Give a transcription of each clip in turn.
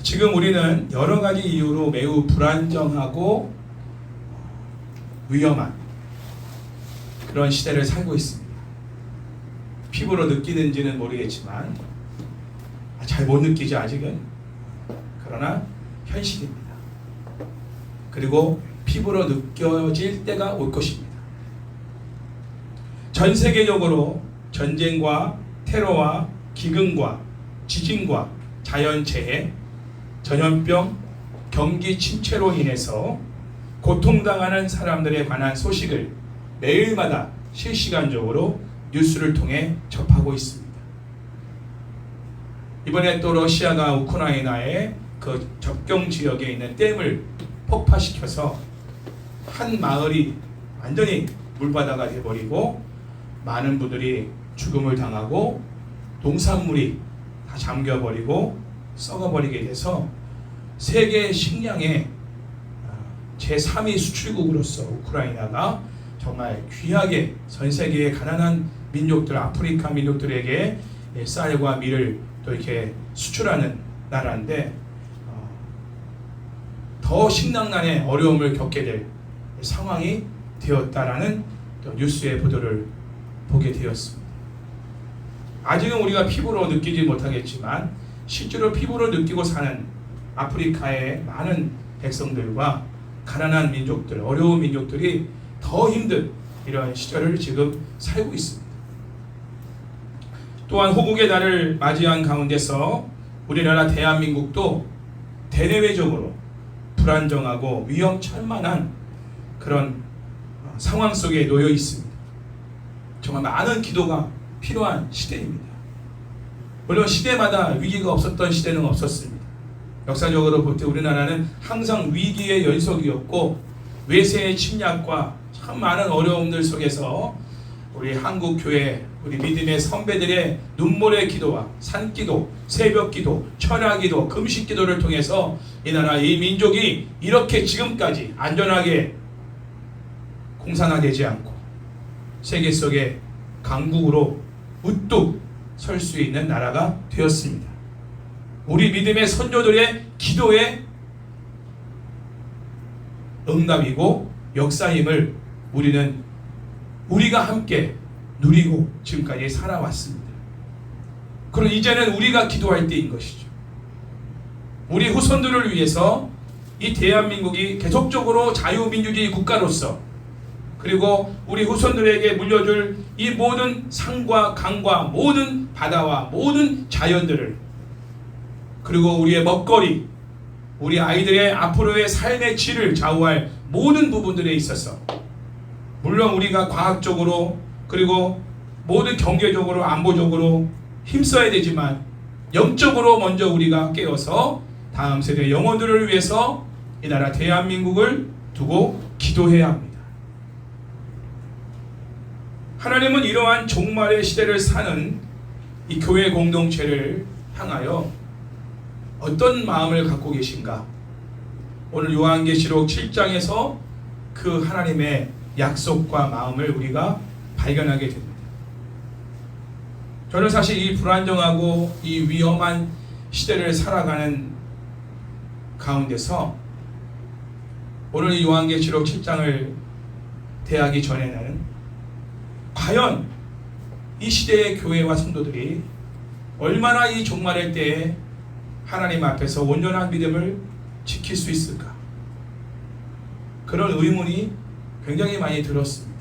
지금 우리는 여러 가지 이유로 매우 불안정하고 위험한 그런 시대를 살고 있습니다. 피부로 느끼는지는 모르겠지만 잘 못 느끼죠 아직은. 그러나 현실입니다. 그리고 피부로 느껴질 때가 올 것입니다. 전 세계적으로 전쟁과 테러와 기근과 지진과 자연재해, 전염병, 경기 침체로 인해서 고통당하는 사람들에 관한 소식을 매일마다 실시간적으로 뉴스를 통해 접하고 있습니다. 이번에 또 러시아가 우크라이나의 그 접경 지역에 있는 댐을 폭파시켜서 한 마을이 완전히 물바다가 되어버리고 많은 분들이 죽음을 당하고 농산물이 다 잠겨버리고 썩어버리게 돼서 세계 식량의 제3위 수출국으로서 우크라이나가 정말 귀하게 전 세계의 가난한 민족들, 아프리카 민족들에게 쌀과 밀을 또 이렇게 수출하는 나라인데 더 식량난의 어려움을 겪게 될 상황이 되었다라는 또 뉴스의 보도를 보게 되었습니다. 아직은 우리가 피부로 느끼지 못하겠지만 실제로 피부로 느끼고 사는 아프리카의 많은 백성들과 가난한 민족들, 어려운 민족들이 더 힘든 이런 시절을 지금 살고 있습니다. 또한 호국의 날을 맞이한 가운데서 우리나라 대한민국도 대내외적으로 불안정하고 위험천만한 그런 상황 속에 놓여 있습니다. 정말 많은 기도가 필요한 시대입니다. 물론 시대마다 위기가 없었던 시대는 없었습니다. 역사적으로 볼 때 우리나라는 항상 위기의 연속이었고 외세의 침략과 참 많은 어려움들 속에서 우리 한국교회, 우리 믿음의 선배들의 눈물의 기도와 산기도, 새벽기도, 철야기도, 금식기도를 통해서 이 나라, 이 민족이 이렇게 지금까지 안전하게 공산화되지 않고 세계 속의 강국으로 우뚝 설 수 있는 나라가 되었습니다. 우리 믿음의 선조들의 기도의 응답이고 역사임을 우리가 함께 누리고 지금까지 살아왔습니다. 그럼 이제는 우리가 기도할 때인 것이죠. 우리 후손들을 위해서 이 대한민국이 계속적으로 자유민주주의 국가로서 그리고 우리 후손들에게 물려줄 이 모든 산과 강과 모든 바다와 모든 자연들을 그리고 우리의 먹거리, 우리 아이들의 앞으로의 삶의 질을 좌우할 모든 부분들에 있어서 물론 우리가 과학적으로 그리고 모든 경제적으로 안보적으로 힘써야 되지만 영적으로 먼저 우리가 깨어서 다음 세대 영혼들을 위해서 이 나라 대한민국을 두고 기도해야 합니다. 하나님은 이러한 종말의 시대를 사는 이 교회 공동체를 향하여 어떤 마음을 갖고 계신가? 오늘 요한계시록 7장에서 그 하나님의 약속과 마음을 우리가 발견하게 됩니다. 저는 사실 이 불안정하고 이 위험한 시대를 살아가는 가운데서 오늘 이 요한계시록 7장을 대하기 전에는 과연 이 시대의 교회와 성도들이 얼마나 이 종말의 때에 하나님 앞에서 온전한 믿음을 지킬 수 있을까? 그런 의문이 굉장히 많이 들었습니다.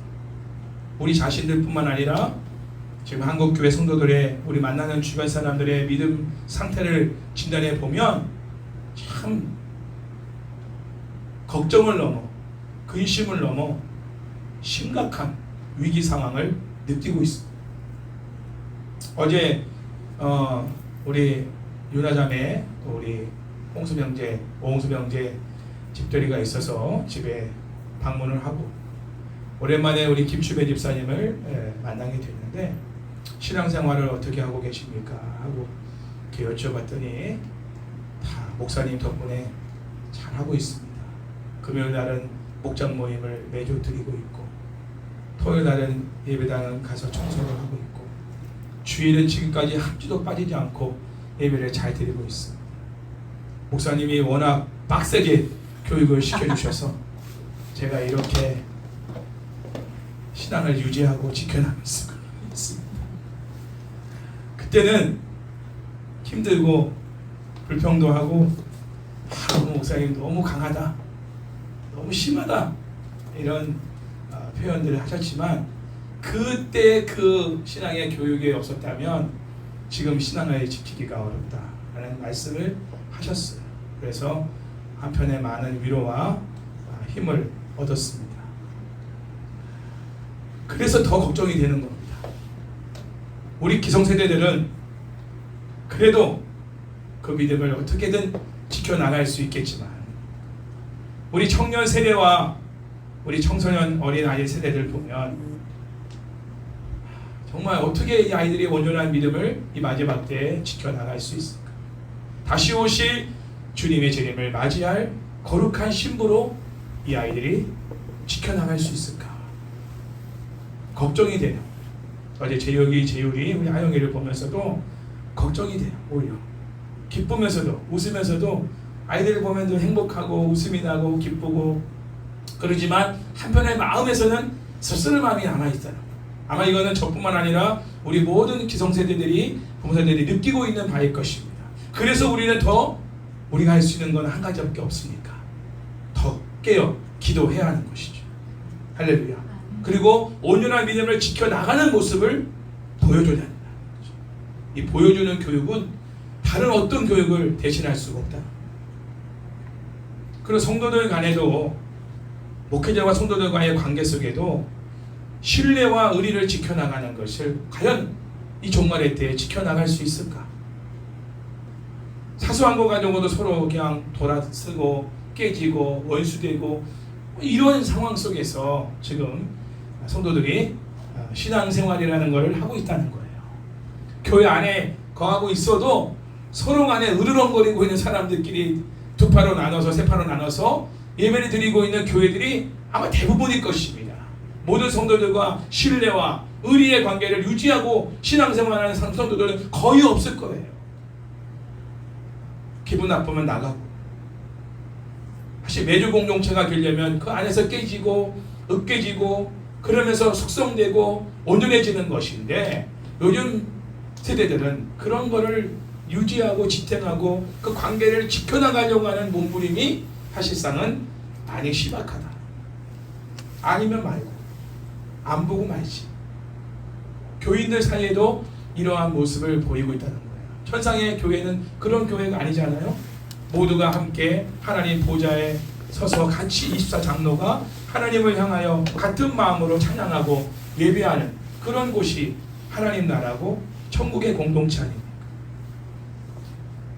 우리 자신들뿐만 아니라 지금 한국교회 성도들의 우리 만나는 주변 사람들의 믿음 상태를 진단해 보면 참 걱정을 넘어 근심을 넘어 심각한 위기 상황을 느끼고 있습니다. 어제 우리 유나자매 또 우리 오홍수 형제 집들이가 있어서 집에 방문을 하고 오랜만에 우리 김추배 집사님을 만나게 됐는데 신앙생활을 어떻게 하고 계십니까? 하고 이렇게 여쭤봤더니 다 목사님 덕분에 잘하고 있습니다. 금요일 날은 목장 모임을 매주 드리고 있고 토요일 날은 예배당 가서 청소를 하고 있고 주일은 지금까지 한 주도 빠지지 않고 예배를 잘 드리고 있습니다. 목사님이 워낙 빡세게 교육을 시켜주셔서 제가 이렇게 신앙을 유지하고 지켜나갈 수가 있습니다. 그때는 힘들고 불평도 하고 목사님 너무 강하다, 너무 심하다 이런 표현들을 하셨지만 그때 그 신앙의 교육이 없었다면 지금 신앙을 지키기가 어렵다라는 말씀을 하셨어요. 그래서 한편에 많은 위로와 힘을 얻었습니다. 그래서 더 걱정이 되는 겁니다. 우리 기성세대들은 그래도 그 믿음을 어떻게든 지켜나갈 수 있겠지만 우리 청년 세대와 우리 청소년 어린아이 세대들 보면 정말 어떻게 이 아이들이 온전한 믿음을 이 마지막 때에 지켜나갈 수 있을까? 다시 오실 주님의 재림을 맞이할 거룩한 신부로 이 아이들이 지켜나갈 수 있을까? 걱정이 돼요. 어제 재율이 우리 아영이를 보면서도 걱정이 돼요. 오히려 기쁘면서도 웃으면서도 아이들을 보면 늘 행복하고 웃음이 나고 기쁘고 그러지만 한편의 마음에서는 씁쓸한 마음이 남아있잖아요. 아마 이거는 저뿐만 아니라 우리 모든 기성세대들이 부모세대들이 느끼고 있는 바일 것입니다. 그래서 우리는 더 우리가 할 수 있는 건 한 가지밖에 없으니까 더 깨어 기도해야 하는 것이죠. 할렐루야. 그리고 온전한 믿음을 지켜나가는 모습을 보여줘야 한다. 이 보여주는 교육은 다른 어떤 교육을 대신할 수가 없다. 그리고 성도들 간에도 목회자와 성도들과의 관계 속에도 신뢰와 의리를 지켜나가는 것을 과연 이 종말의 때에 지켜나갈 수 있을까? 사소한 거 가지고도 서로 그냥 돌아쓰고 깨지고 원수되고 이런 상황 속에서 지금 성도들이 신앙생활이라는 것을 하고 있다는 거예요. 교회 안에 거하고 있어도 서로 간에 으르렁거리고 있는 사람들끼리 두 파로 나눠서 세 파로 나눠서 예배를 드리고 있는 교회들이 아마 대부분일 것입니다. 모든 성도들과 신뢰와 의리의 관계를 유지하고 신앙생활하는 성도들은 거의 없을 거예요. 기분 나쁘면 나가고 사실 매주 공동체가 되려면 그 안에서 깨지고 으깨지고 그러면서 숙성되고 온전해지는 것인데 요즘 세대들은 그런 거를 유지하고 지탱하고 그 관계를 지켜나가려고 하는 몸부림이 사실상은 많이 심각하다. 아니면 말고 안 보고 말지. 교인들 사이에도 이러한 모습을 보이고 있다는 거예요. 천상의 교회는 그런 교회가 아니잖아요. 모두가 함께 하나님 보좌에 서서 같이 24장로가 하나님을 향하여 같은 마음으로 찬양하고 예배하는 그런 곳이 하나님 나라고 천국의 공동체 아닙니까?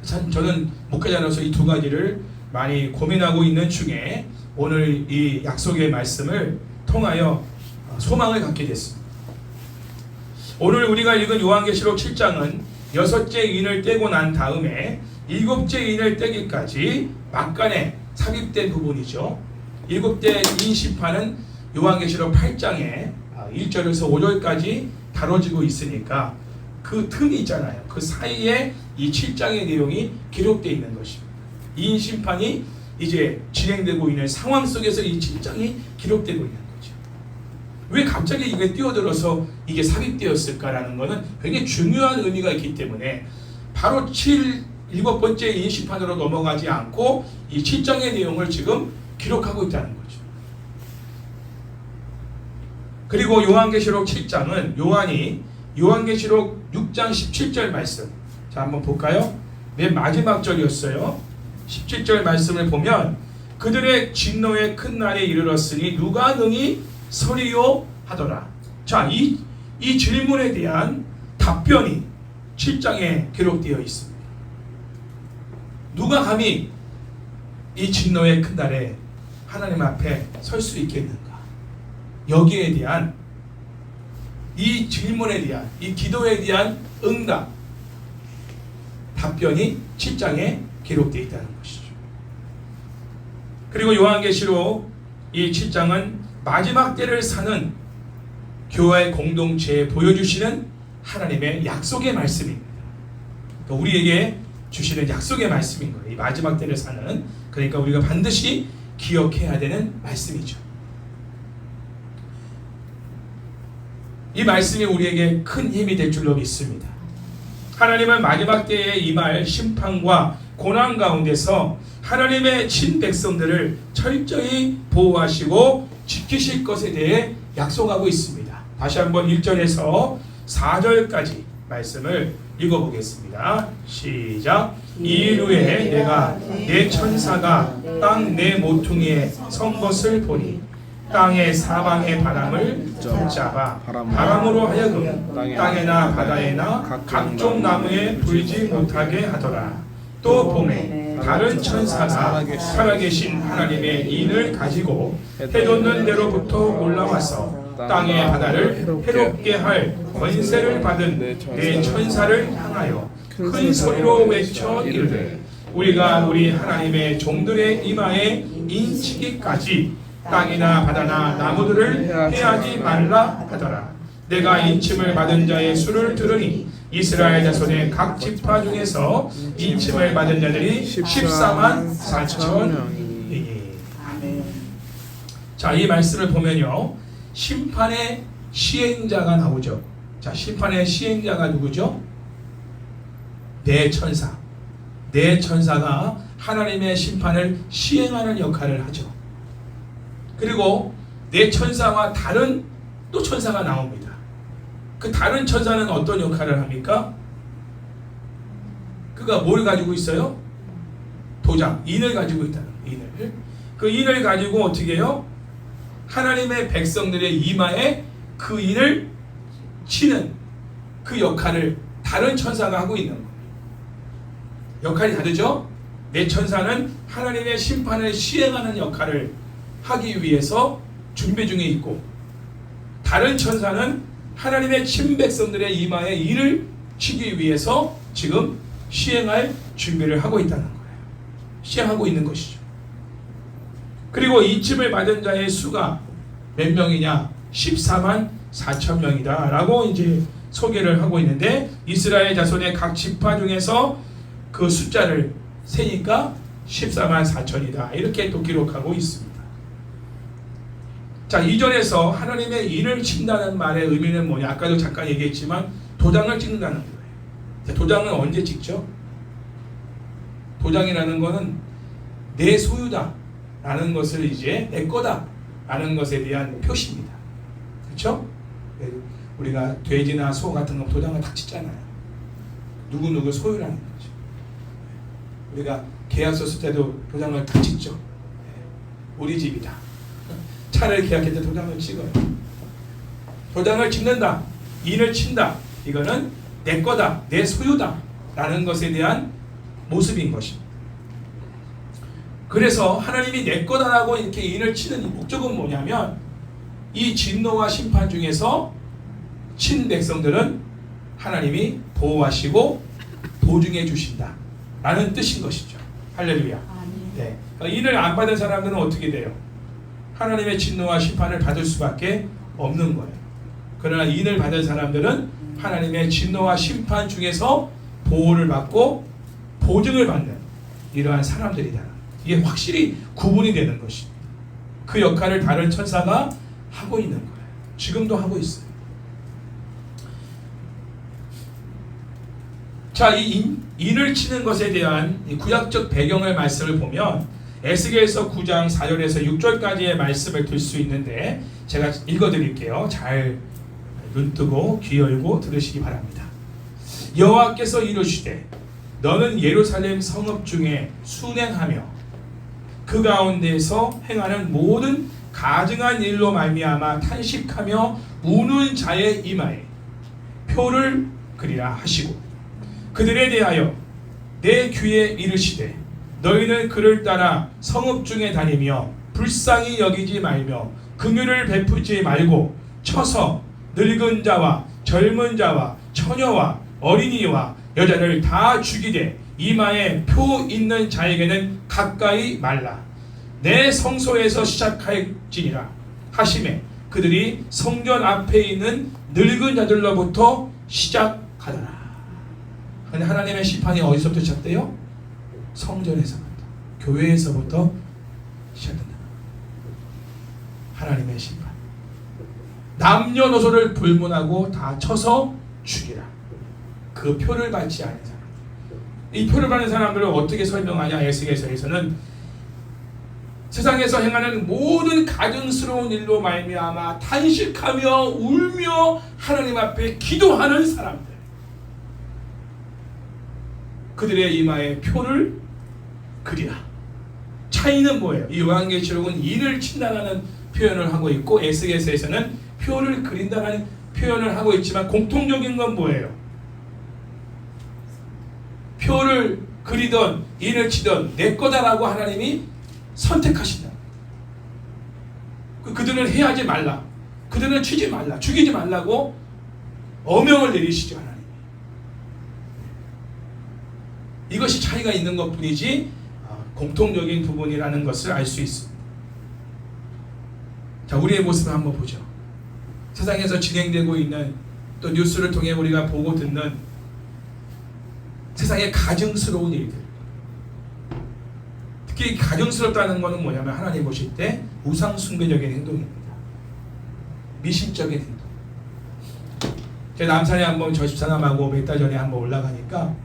저는 목회자로서 이 두 가지를 많이 고민하고 있는 중에 오늘 이 약속의 말씀을 통하여 소망을 갖게 됐습니다. 오늘 우리가 읽은 요한계시록 7장은 6째 인을 떼고 난 다음에 7째 인을 떼기까지 막간에 삽입된 부분이죠. 7대 인 심판은 요한계시록 8장에 1절에서 5절까지 다뤄지고 있으니까 그 틈이 있잖아요. 그 사이에 이 7장의 내용이 기록되어 있는 것입니다. 인 심판이 이제 진행되고 있는 상황 속에서 이 7장이 기록되고 있는 거죠. 왜 갑자기 이게 뛰어들어서 이게 삽입되었을까라는 것은 굉장히 중요한 의미가 있기 때문에 바로 7번째 인 심판으로 넘어가지 않고 이 7장의 내용을 지금 기록하고 있다는 거죠. 그리고 요한계시록 7장은 요한이 요한계시록 6장 17절 말씀, 자 한번 볼까요? 맨 마지막 절이었어요. 17절 말씀을 보면 그들의 진노의 큰 날에 이르렀으니 누가 능히 서리요 하더라. 자, 이 질문에 대한 답변이 7장에 기록되어 있습니다. 누가 감히 이 진노의 큰 날에 하나님 앞에 설 수 있겠는가? 여기에 대한 이 질문에 대한 이 기도에 대한 응답 답변이 7장에 기록되어 있다는 것이죠. 그리고 요한계시록 이 7장은 마지막 때를 사는 교회 공동체에 보여주시는 하나님의 약속의 말씀입니다. 우리에게 주시는 약속의 말씀인 거예요. 이 마지막 때를 사는, 그러니까 우리가 반드시 기억해야 되는 말씀이죠. 이 말씀이 우리에게 큰 힘이 될 줄로 믿습니다. 하나님은 마지막 때에 임할 심판과 고난 가운데서 하나님의 친백성들을 철저히 보호하시고 지키실 것에 대해 약속하고 있습니다. 다시 한번 1절에서 4절까지 말씀을 읽어보겠습니다. 시작. 이일 후에 내가 내 천사가 땅 내 모퉁이에 선 것을 보니 땅의 사방의 바람을 붙잡아 바람으로 하여금 땅에나 바다에나 각종 나무에 불지 못하게 하더라. 또 봄에 다른 천사가 살아계신 하나님의 인을 가지고 해돋는 데로부터 올라와서 땅의 바다를 해롭게 할 권세를 받은 내 천사를 향하여 큰 소리로 외쳐 이르되 우리가 우리 하나님의 종들의 이마에 인치기까지 땅이나 바다나 나무들을 해하지 말라 하더라. 내가 인침을 받은 자의 수를 들으니 이스라엘 자손의 각 지파 중에서 인침을 받은 자들이 14만 4천이니. 자, 이 말씀을 보면요, 심판의 시행자가 나오죠. 자, 심판의 시행자가 누구죠? 내 천사. 내 천사가 하나님의 심판을 시행하는 역할을 하죠. 그리고 내 천사와 다른 또 천사가 나옵니다. 그 다른 천사는 어떤 역할을 합니까? 그가 뭘 가지고 있어요? 도장, 인을 가지고 있다는 인을. 그 인을 가지고 어떻게 해요? 하나님의 백성들의 이마에 그 인을 치는 그 역할을 다른 천사가 하고 있는 거예요. 역할이 다르죠? 내 천사는 하나님의 심판을 시행하는 역할을 하기 위해서 준비 중에 있고, 다른 천사는 하나님의 친백성들의 이마에 인을 치기 위해서 지금 시행할 준비를 하고 있다는 거예요. 시행하고 있는 것이죠. 그리고 인침을 받은 자의 수가 몇 명이냐? 14만 4천 명이다 라고 이제 소개를 하고 있는데, 이스라엘 자손의 각 지파 중에서 그 숫자를 세니까 14만 4천이다 이렇게 또 기록하고 있습니다. 자, 이전에서 하나님의 인을 친다는 말의 의미는 뭐냐? 아까도 잠깐 얘기했지만 도장을 찍는다는 거예요. 도장은 언제 찍죠? 도장이라는 것은 내 소유다 라는 것을 이제 내 거다 라는 것에 대한 표시입니다. 그렇죠? 우리가 돼지나 소 같은 거 도장을 딱 찍잖아요. 누구누구 소유라는 거죠. 우리가 계약서 쓸 때도 도장을 딱 찍죠. 우리 집이다. 차를 계약할 때 도장을 찍어요. 도장을 찍는다, 인을 친다, 이거는 내 거다, 내 소유다 라는 것에 대한 모습인 것입니다. 그래서 하나님이 내 거다라고 이렇게 인을 치는 목적은 뭐냐면, 이 진노와 심판 중에서 친 백성들은 하나님이 보호하시고 보증해 주신다 라는 뜻인 것이죠. 할렐루야. 네. 인을 안 받은 사람들은 어떻게 돼요? 하나님의 진노와 심판을 받을 수밖에 없는 거예요. 그러나 인을 받은 사람들은 하나님의 진노와 심판 중에서 보호를 받고 보증을 받는 이러한 사람들이다. 이게 확실히 구분이 되는 것입니다. 그 역할을 다른 천사가 하고 있는 거예요. 지금도 하고 있어요. 자, 이 인을 치는 것에 대한 이 구약적 배경의 말씀을 보면 에스겔서 9장 4절에서 6절까지의 말씀을 들 수 있는데, 제가 읽어드릴게요. 잘 눈뜨고 귀 열고 들으시기 바랍니다. 여호와께서 이르시되 너는 예루살렘 성읍 중에 순행하며 그 가운데서 행하는 모든 가증한 일로 말미암아 탄식하며 우는 자의 이마에 표를 그리라 하시고, 그들에 대하여 내 귀에 이르시되 너희는 그를 따라 성읍 중에 다니며 불쌍히 여기지 말며 긍휼을 베푸지 말고 쳐서 늙은 자와 젊은 자와 처녀와 어린이와 여자를 다 죽이되 이마에 표 있는 자에게는 가까이 말라. 내 성소에서 시작할지니라 하시매 그들이 성전 앞에 있는 늙은 자들로부터 시작하더라. 근데 하나님의 심판이 어디서부터 시작돼요? 성전에서부터, 교회에서부터 시작된다. 하나님의 심판. 남녀노소를 불문하고 다 쳐서 죽이라. 그 표를 받지 않은 사람. 이 표를 받는 사람들을 어떻게 설명하냐? 에스겔서에서는 세상에서 행하는 모든 가증스러운 일로 말미암아 탄식하며 울며 하나님 앞에 기도하는 사람들, 그들의 이마에 표를 그리라. 차이는 뭐예요? 이 요한계시록은 인을 친다라는 표현을 하고 있고 에스겔서에서는 표를 그린다라는 표현을 하고 있지만 공통적인 건 뭐예요? 표를 그리던 인을 치던 내 거다라고 하나님이 선택하신다. 그들은 해하지 말라, 그들은 치지 말라, 죽이지 말라고 어명을 내리시죠. 하나님. 이것이 차이가 있는 것 뿐이지 공통적인 부분이라는 것을 알 수 있습니다. 자, 우리의 모습을 한번 보죠. 세상에서 진행되고 있는, 또 뉴스를 통해 우리가 보고 듣는 세상의 가증스러운 일들, 특히 가증스럽다는 것은 뭐냐면 하나님 보실 때 우상 숭배적인 행동입니다. 미신적인 행동. 제가 남산에 한번 저 집사람하고 몇 달 전에 한번 올라가니까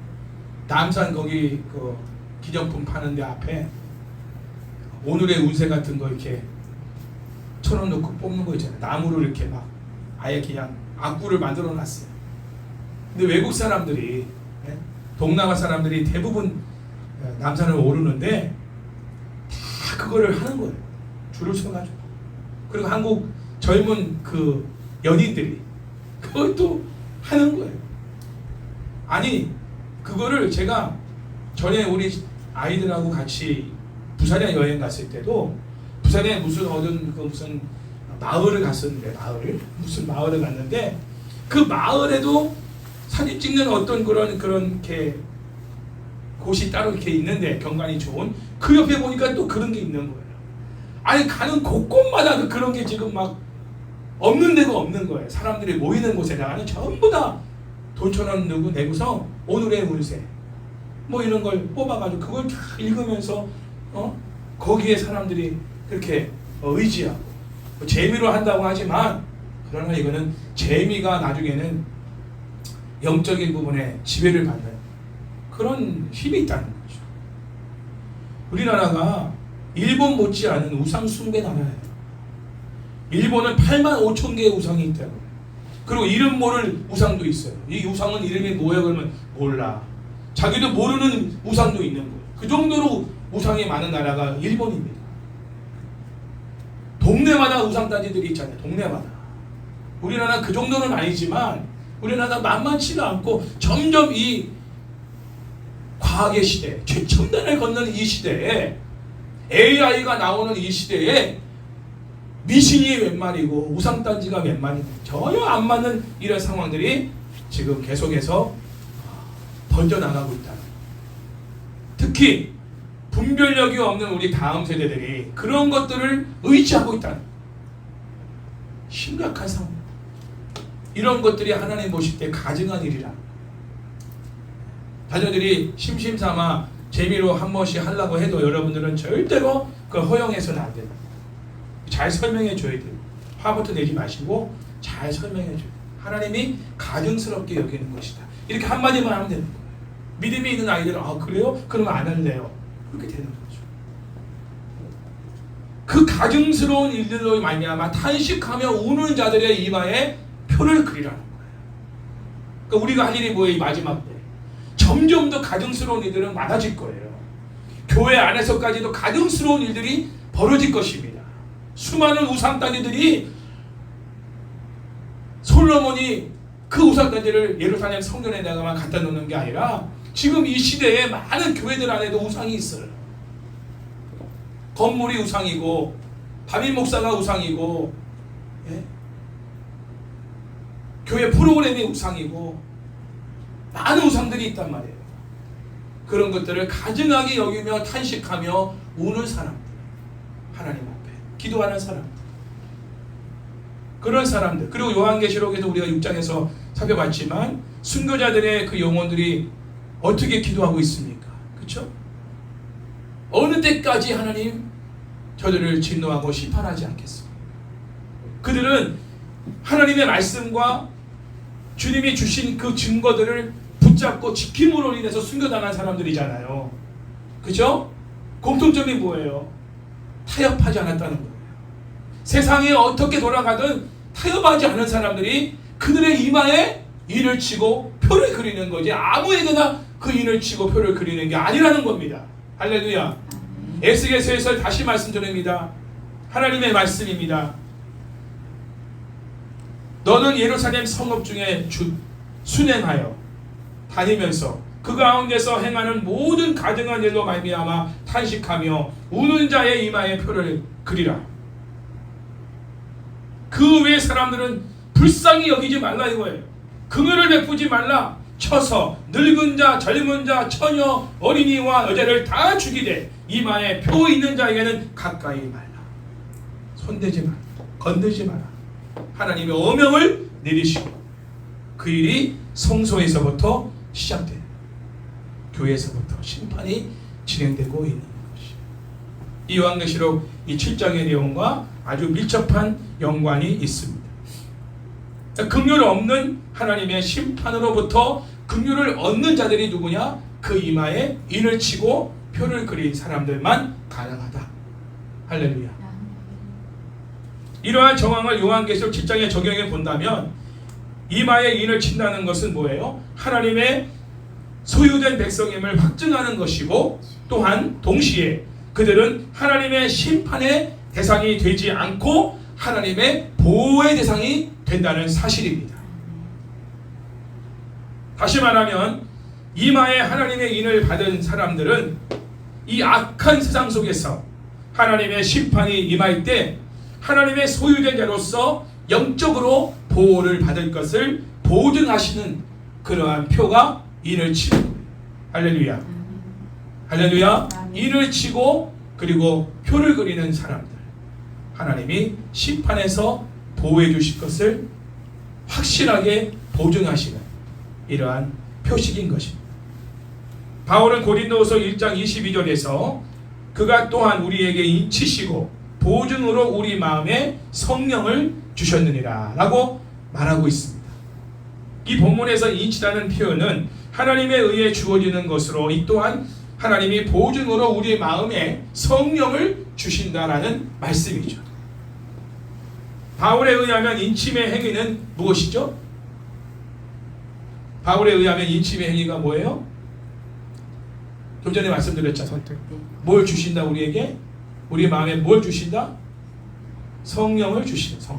남산 거기 그 기념품 파는 데 앞에 오늘의 운세 같은 거 이렇게 천원 넣고 뽑는 거 있잖아요. 나무를 이렇게 막 아예 그냥 악구를 만들어 놨어요. 근데 외국 사람들이, 동남아 사람들이 대부분 남산을 오르는데 다 그거를 하는 거예요. 줄을 서가지고. 그리고 한국 젊은 그 연인들이 그것도 하는 거예요. 아니, 그거를 제가 전에 우리 아이들하고 같이 부산에 여행 갔을 때도 부산에 무슨 마을을 갔었는데, 무슨 마을을 갔는데 그 마을에도 사진 찍는 어떤 그런 이렇게 곳이 따로 이렇게 있는데, 경관이 좋은 그 옆에 보니까 또 그런 게 있는 거예요. 아니, 가는 곳곳마다 그런 게 지금 막 없는 데가 없는 거예요. 사람들이 모이는 곳에다가는 전부 다 돈 1,000원 넣고 내고서 오늘의 운세 뭐 이런 걸 뽑아가지고 그걸 다 읽으면서 거기에 사람들이 그렇게 의지하고 재미로 한다고 하지만, 그러나 이거는 재미가 나중에는 영적인 부분에 지배를 받는 그런 힘이 있다는 거죠. 우리나라가 일본 못지않은 우상 숭배 나라예요. 일본은 85,000개의 우상이 있다고. 그리고 이름 모를 우상도 있어요. 이 우상은 이름이 뭐예요? 그러면 몰라. 자기도 모르는 우상도 있는 거예요. 그 정도로 우상이 많은 나라가 일본입니다. 동네마다 우상단지들이 있잖아요. 동네마다. 우리나라 그 정도는 아니지만 우리나라가 만만치가 않고 점점 이 과학의 시대, 최첨단을 걷는 이 시대에, AI가 나오는 이 시대에 미신이 몇 마리고 우상단지가 몇 마리고 전혀 안 맞는 이런 상황들이 지금 계속해서 번져나가고 있다. 특히 분별력이 없는 우리 다음 세대들이 그런 것들을 의지하고 있다는 심각한 상황. 이런 것들이 하나님 보실 때 가증한 일이라. 자녀들이 심심삼아 재미로 한 번씩 하려고 해도 여러분들은 절대로 그걸 허용해서는 안 된다. 잘 설명해 줘야 돼요. 화부터 내지 마시고 잘 설명해 줘요. 하나님이 가증스럽게 여기는 것이다. 이렇게 한마디만 하면 되는 거예요. 믿음이 있는 아이들은 그래요? 그러면 안 할래요. 그렇게 되는 거죠. 그 가증스러운 일들로 말미암아 탄식하며 우는 자들의 이마에 표를 그리라는 거예요. 그러니까 우리가 할 일이 뭐예요? 이 마지막 때 점점 더 가증스러운 일들은 많아질 거예요. 교회 안에서까지도 가증스러운 일들이 벌어질 것입니다. 수많은 우상단지들이, 솔로몬이 그 우상단지를 예루살렘 성전에다가만 갖다 놓는 게 아니라 지금 이 시대에 많은 교회들 안에도 우상이 있어요. 건물이 우상이고, 담임 목사가 우상이고, 교회 프로그램이 우상이고, 많은 우상들이 있단 말이에요. 그런 것들을 가증하게 여기며 탄식하며 우는 사람들, 하나님 앞에 기도하는 사람들, 그런 사람들. 그리고 요한계시록에서 우리가 6장에서 살펴봤지만 순교자들의 그 영혼들이 어떻게 기도하고 있습니까? 그렇죠? 어느 때까지 하나님 저들을 진노하고 심판하지 않겠습니까? 그들은 하나님의 말씀과 주님이 주신 그 증거들을 붙잡고 지킴으로 인해서 순교당한 사람들이잖아요. 그죠? 공통점이 뭐예요? 타협하지 않았다는 거예요. 세상에 어떻게 돌아가든 타협하지 않은 사람들이 그들의 이마에 인을 치고 표를 그리는 거지, 아무에게나 그 인을 치고 표를 그리는 게 아니라는 겁니다. 할렐루야. 에스겔서에서 다시 말씀드립니다. 하나님의 말씀입니다. 너는 예루살렘 성읍 중에 순행하여 다니면서 그 가운데서 행하는 모든 가증한 일로 말미암아 탄식하며 우는 자의 이마에 표를 그리라. 그 외 사람들은 불쌍히 여기지 말라 이거예요. 긍휼을 베푸지 말라. 쳐서 늙은 자, 젊은 자, 처녀, 어린이와 여자를 다 죽이되 이마에 표 있는 자에게는 가까이 말라. 손대지 마라. 건들지 마라. 하나님의 어명을 내리시고 그 일이 성소에서부터 시작돼요. 교회에서부터 심판이 진행되고 있는 것이. 이 요한계시록 이 7장의 내용과 아주 밀접한 연관이 있습니다. 긍휼 없는 하나님의 심판으로부터 긍휼을 얻는 자들이 누구냐? 그 이마에 인을 치고 표를 그린 사람들만 가능하다. 할렐루야. 이러한 정황을 요한계시록 7장에 적용해 본다면 이마에 인을 친다는 것은 뭐예요? 하나님의 소유된 백성임을 확증하는 것이고, 또한 동시에 그들은 하나님의 심판의 대상이 되지 않고 하나님의 보호의 대상이 된다는 사실입니다. 다시 말하면 이마에 하나님의 인을 받은 사람들은 이 악한 세상 속에서 하나님의 심판이 임할 때 하나님의 소유된 자로서 영적으로 보호를 받을 것을 보증하시는 그러한 표가 인을 치는 거예요. 할렐루야. 할렐루야. 인을 치고 그리고 표를 그리는 사람들, 하나님이 심판에서 보호해 주실 것을 확실하게 보증하시는 이러한 표식인 것입니다. 바울은 고린도후서 1장 22절에서 그가 또한 우리에게 인치시고 보증으로 우리 마음에 성령을 주셨느니라 라고 말하고 있습니다. 이 본문에서 인치라는 표현은 하나님에 의해 주어지는 것으로, 이 또한 하나님이 보증으로 우리 마음에 성령을 주신다라는 말씀이죠. 바울에 의하면 인침의 행위는 무엇이죠? 바울에 의하면 인침의 행위가 뭐예요? 좀 전에 말씀드렸잖아요. 뭘 주신다 우리에게? 우리 마음에 뭘 주신다? 성령을 주신다.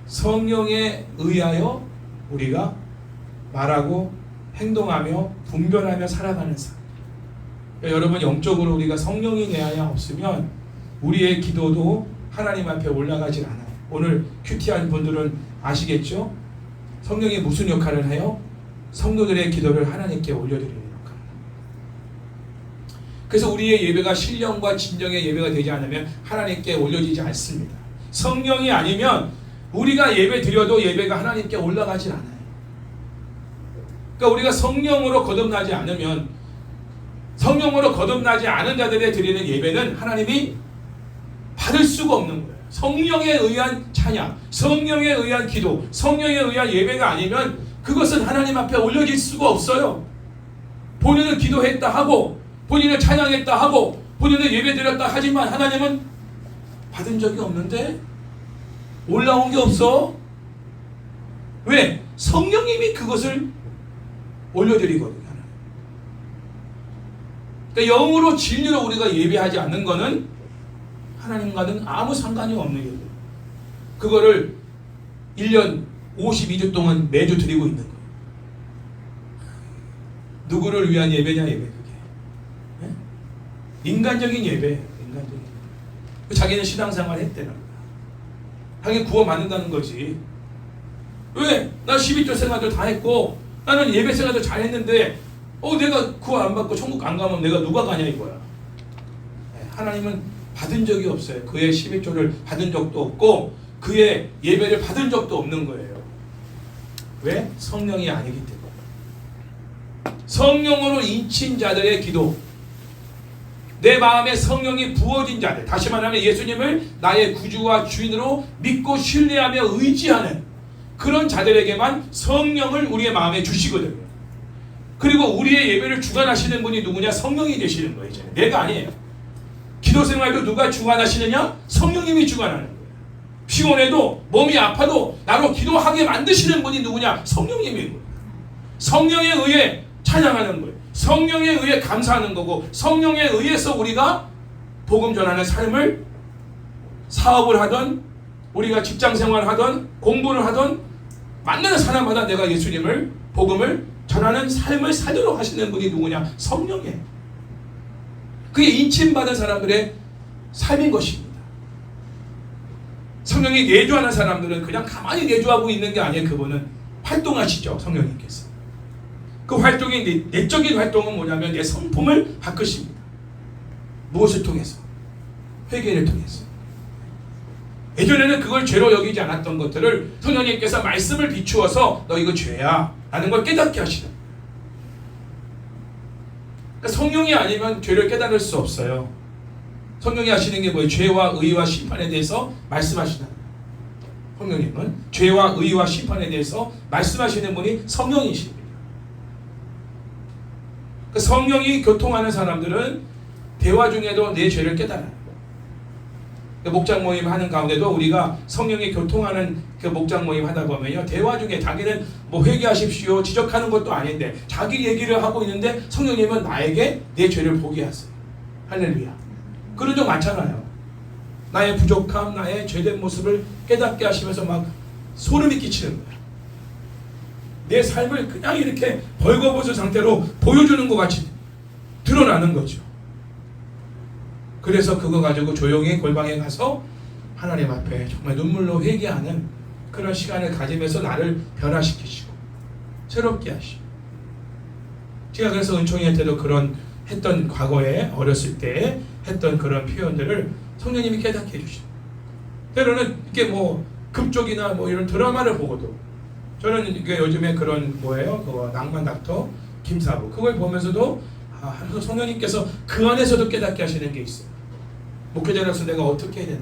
성령에 의하여 우리가 말하고 행동하며 분별하며 살아가는 삶. 그러니까 여러분, 영적으로 우리가 성령이 내 안에 없으면 우리의 기도도 하나님 앞에 올라가질 않아요. 오늘 큐티한 분들은 아시겠죠? 성령이 무슨 역할을 해요? 성도들의 기도를 하나님께 올려드리는 역할. 그래서 우리의 예배가 신령과 진정의 예배가 되지 않으면 하나님께 올려지지 않습니다. 성령이 아니면 우리가 예배 드려도 예배가 하나님께 올라가질 않아요. 그러니까 우리가 성령으로 거듭나지 않으면, 성령으로 거듭나지 않은 자들의 드리는 예배는 하나님이 받을 수가 없는 거예요. 성령에 의한 찬양, 성령에 의한 기도, 성령에 의한 예배가 아니면 그것은 하나님 앞에 올려질 수가 없어요. 본인은 기도했다 하고, 본인은 찬양했다 하고, 본인은 예배 드렸다 하지만 하나님은 받은 적이 없는데, 올라온 게 없어. 왜? 성령님이 그것을 올려드리거든요. 그러니까 영으로 진리로 우리가 예배하지 않는 것은 하나님과는 아무 상관이 없는 거예요. 그거를 1년 52주 동안 매주 드리고 있는 거예요. 누구를 위한 예배냐, 예배 그게. 네? 인간적인 예배예요. 인간적인 예배. 자기는 신앙생활 했대나. 자기는 구원받는다는 거지. 왜? 나 12조 생활들 다 했고 나는 예배 생활도 잘 했는데 내가 구원 안 받고 천국 안 가면 내가 누가 가냐 이거야. 네, 하나님은 받은 적이 없어요. 그의 11조를 받은 적도 없고 그의 예배를 받은 적도 없는 거예요. 왜? 성령이 아니기 때문에. 성령으로 인친 자들의 기도, 내 마음에 성령이 부어진 자들, 다시 말하면 예수님을 나의 구주와 주인으로 믿고 신뢰하며 의지하는 그런 자들에게만 성령을 우리의 마음에 주시거든요. 그리고 우리의 예배를 주관하시는 분이 누구냐? 성령이 되시는 거예요. 이제 내가 아니에요. 기도 생활도 누가 주관하시느냐? 성령님이 주관하는 거예요. 피곤해도 몸이 아파도 나로 기도하게 만드시는 분이 누구냐? 성령님인 거예요. 성령에 의해 찬양하는 거예요. 성령에 의해 감사하는 거고, 성령에 의해서 우리가 복음 전하는 삶을, 사업을 하던, 우리가 직장 생활을 하던, 공부를 하던, 만나는 사람마다 내가 예수님을, 복음을 전하는 삶을 살도록 하시는 분이 누구냐? 성령이에요. 그게 인침받은 사람들의 삶인 것입니다. 성령이 내주하는 사람들은 그냥 가만히 내주하고 있는 게 아니에요. 그분은 활동하시죠. 성령님께서. 그 활동이, 내적인 활동은 뭐냐면 내 성품을 바꾸십니다. 무엇을 통해서? 회개를 통해서. 예전에는 그걸 죄로 여기지 않았던 것들을 성령님께서 말씀을 비추어서 너 이거 죄야 라는 걸 깨닫게 하시는 거예요. 그러니까 성령이 아니면 죄를 깨달을 수 없어요. 성령이 하시는 게 뭐예요? 죄와 의와 심판에 대해서 말씀하시는 거예요. 성령님은 죄와 의와 심판에 대해서 말씀하시는 분이 성령이십니다. 성령이 교통하는 사람들은 대화 중에도 내 죄를 깨달아요. 목장 모임 하는 가운데도 우리가 성령이 교통하는 그 목장 모임 하다 보면요, 대화 중에 자기는 뭐 회개하십시오 지적하는 것도 아닌데 자기 얘기를 하고 있는데 성령님은 나에게 내 죄를 보게 하세요. 할렐루야. 그런 적 많잖아요. 나의 부족함, 나의 죄된 모습을 깨닫게 하시면서 막 소름이 끼치는 거야. 내 삶을 그냥 이렇게 벌거벗은 상태로 보여주는 것 같이 드러나는 거죠. 그래서 그거 가지고 조용히 골방에 가서 하나님 앞에 정말 눈물로 회개하는 그런 시간을 가지면서 나를 변화시키시고 새롭게 하시고, 제가 그래서 은총이한테도 그런 했던, 과거에 어렸을 때 했던 그런 표현들을 성령님이 깨닫게 해주시고, 때로는 이게 뭐 급쪽이나 뭐 이런 드라마를 보고도, 저는 이게 요즘에 그런 뭐예요? 그 낭만 닥터 김사부, 그걸 보면서도 성령님께서 그 안에서도 깨닫게 하시는 게 있어요. 목회자로서 내가 어떻게 해야 되나?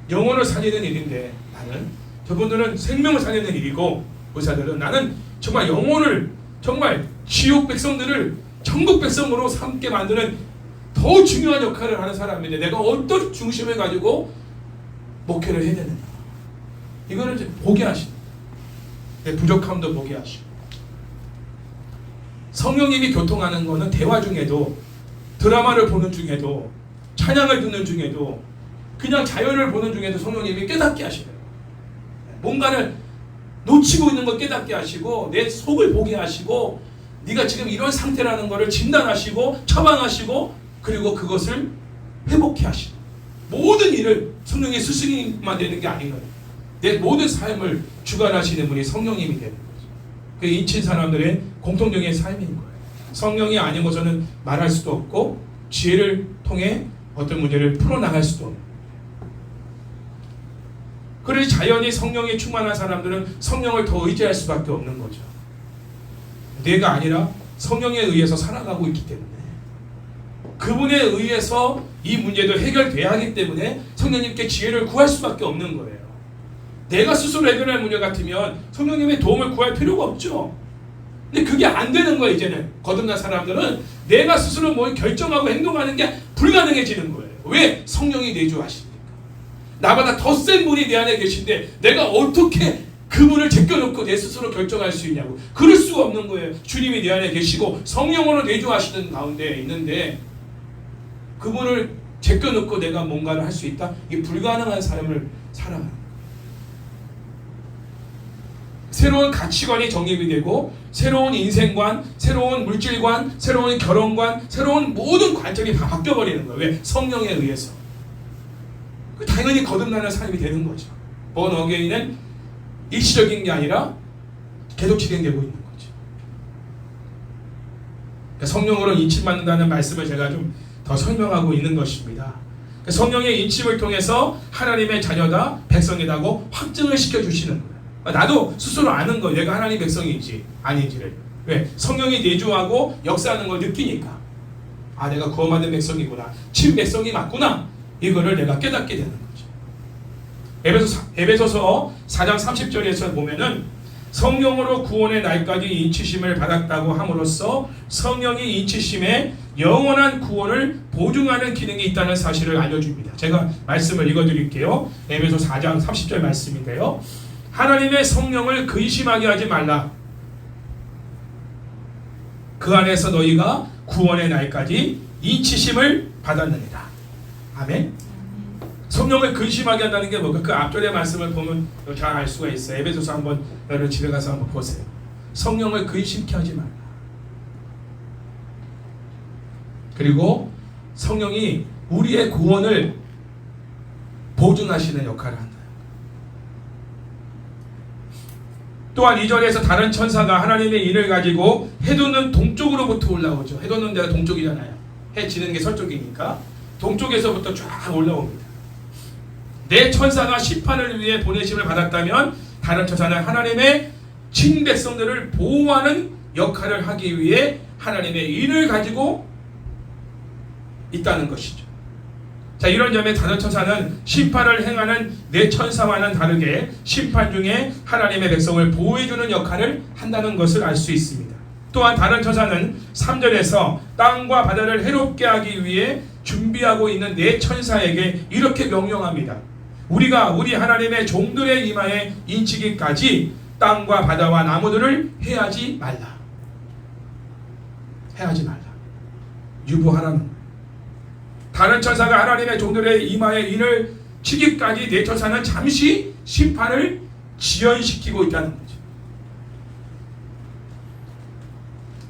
영혼을 살리는 일인데 나는, 저분들은 생명을 살리는 일이고, 의사들은 나는 정말 영혼을, 정말 지옥 백성들을 천국 백성으로 삼게 만드는 더 중요한 역할을 하는 사람인데 내가 어떤 중심을 가지고 목회를 해야 되느냐? 이거를 이제 보게 하시고, 내 부족함도 보게 하시고. 성령님이 교통하는 거는 대화 중에도, 드라마를 보는 중에도, 찬양을 듣는 중에도, 그냥 자연을 보는 중에도 성령님이 깨닫게 하시고요. 뭔가를 놓치고 있는 걸 깨닫게 하시고, 내 속을 보게 하시고, 네가 지금 이런 상태라는 것을 진단하시고 처방하시고, 그리고 그것을 회복해 하시고, 모든 일을 성령의 스승님만 되는 게 아닌 거예요. 내 모든 삶을 주관하시는 분이 성령님이 되는 거죠. 그 인친 사람들의 공통적인 삶인 거예요. 성령이 아니고서는 말할 수도 없고 지혜를 통해 어떤 문제를 풀어나갈 수도 없는 거예요. 그래서 자연히 성령이 충만한 사람들은 성령을 더 의지할 수밖에 없는 거죠. 내가 아니라 성령에 의해서 살아가고 있기 때문에, 그분에 의해서 이 문제도 해결돼야 하기 때문에 성령님께 지혜를 구할 수밖에 없는 거예요. 내가 스스로 해결할 문제 같으면 성령님의 도움을 구할 필요가 없죠. 근데 그게 안 되는 거예요. 이제는 거듭난 사람들은 내가 스스로 뭘 결정하고 행동하는 게 불가능해지는 거예요. 왜? 성령이 내주하시니까. 나보다 더 센 분이 내 안에 계신데 내가 어떻게 그분을 제껴놓고 내 스스로 결정할 수 있냐고. 그럴 수가 없는 거예요. 주님이 내 안에 계시고 성령으로 내주하시는 가운데 있는데 그분을 제껴놓고 내가 뭔가를 할 수 있다? 이게 불가능한 삶을 살아가는 거예요. 새로운 가치관이 정립이 되고, 새로운 인생관, 새로운 물질관, 새로운 결혼관, 새로운 모든 관점이 다 바뀌어버리는 거예요. 왜? 성령에 의해서. 당연히 거듭나는 삶이 되는 거죠. 본 어게인은 일시적인 게 아니라 계속 진행되고 있는 거죠. 그러니까 성령으로 인침받는다는 말씀을 제가 좀 더 설명하고 있는 것입니다. 그러니까 성령의 인침을 통해서 하나님의 자녀다, 백성이라고 확증을 시켜주시는 거예요. 나도 스스로 아는 거예요. 내가 하나님 백성인지 아닌지를. 왜? 성령이 내주하고 역사하는 걸 느끼니까. 아, 내가 구원받은 백성이구나. 친 백성이 맞구나. 이거를 내가 깨닫게 되는 거죠. 에베소서 4장 30절에서 보면은 성령으로 구원의 날까지 인치심을 받았다고 함으로써 성령이 인치심에 영원한 구원을 보증하는 기능이 있다는 사실을 알려줍니다. 제가 말씀을 읽어드릴게요. 에베소 4장 30절 말씀인데요. 하나님의 성령을 근심하게 하지 말라. 그 안에서 너희가 구원의 날까지 인치심을 받았느니라. 아멘. 성령을 근심하게 한다는 게 뭘까? 그 앞절의 말씀을 보면 잘 알 수가 있어요. 에베소서 한번 여러분 집에 가서 한번 보세요. 성령을 근심케 하지 말라. 그리고 성령이 우리의 구원을 보증하시는 역할을 한다. 또한 2절에서 다른 천사가 하나님의 인을 가지고 해돋는 동쪽으로부터 올라오죠. 해돋는 데가 동쪽이잖아요. 해 지는 게 서쪽이니까 동쪽에서부터 쫙 올라옵니다. 내 천사가 심판을 위해 보내심을 받았다면 다른 천사는 하나님의 친백성들을 보호하는 역할을 하기 위해 하나님의 인을 가지고 있다는 것이죠. 자, 이런 점에 다른 천사는 심판을 행하는 내 천사와는 다르게 심판 중에 하나님의 백성을 보호해주는 역할을 한다는 것을 알 수 있습니다. 또한 다른 천사는 3절에서 땅과 바다를 해롭게 하기 위해 준비하고 있는 내 천사에게 이렇게 명령합니다. 우리가 우리 하나님의 종들의 이마에 인치기까지 땅과 바다와 나무들을 해하지 말라. 해하지 말라. 유보하라는. 다른 천사가 하나님의 종들의 이마에 인을 치기까지 내 천사는 잠시 심판을 지연시키고 있다는 거죠.